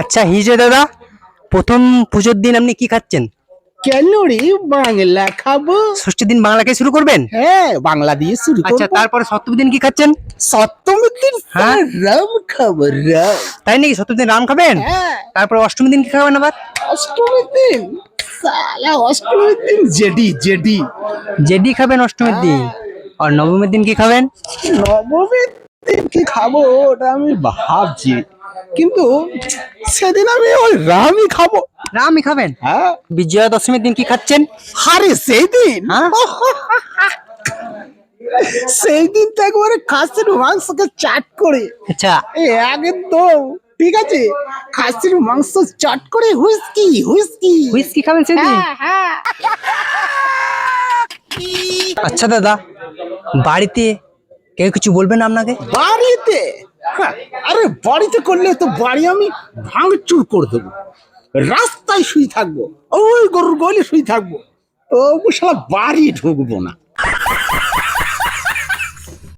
আচ্ছা হিজে দাদা, প্রথম পুজোর দিন আপনি কি খাচ্ছেন? কেন রে, বাংলা খাবো। ষষ্ঠীর দিন বাংলাকে শুরু করবেন? হ্যাঁ, বাংলা দিয়ে শুরু আচ্ছা, করবো। তারপরে সপ্তমীর দিন কি খাচ্ছেন? সপ্তমীর দিন হ্যাঁ। রাম খাবো, রাম। তাই নাকি? সপ্তমীর দিন রাম খাবেন? হ্যাঁ। তারপর অষ্টমীর দিন কি খাবেন আবার? অষ্টমীর দিন সালা, অষ্টমীর দিন জেডি জেডি। জেডি খাবেন অষ্টমীর দিন। আর নবমীর দিন কি খাবেন? নবমীর দিন কি খাবো ওটা আমি ভাবছি, কিন্তু সেদিন আমি ওই রামই খাবো। রামই খাবেন? হ্যাঁ। বিজয়া দশমীর দিন কি খাচ্ছেন? আরে সেই দিন, হ্যাঁ। সেই দিন তো একবারে খাসির মাংসকে চাট করে, আচ্ছা। একদম ঠিক আছে, খাসির মাংস চাট করে হুইস্কি হুইস্কি। হুইস্কি খাবেন সেদিন? হ্যাঁ। আচ্ছা দাদা, বাড়িতে কেউ কিছু বলবে না আপনাকে? বাড়িতে? হ্যাঁ, আরে বাড়িতে করলে তো বাড়ি আমি ভাঙচুর করে দেবো, রাস্তায় শুয়ে থাকবো, ওই গরুর গলে শুয়ে থাকবো, তো শালা বাড়ি ঢুকবো না।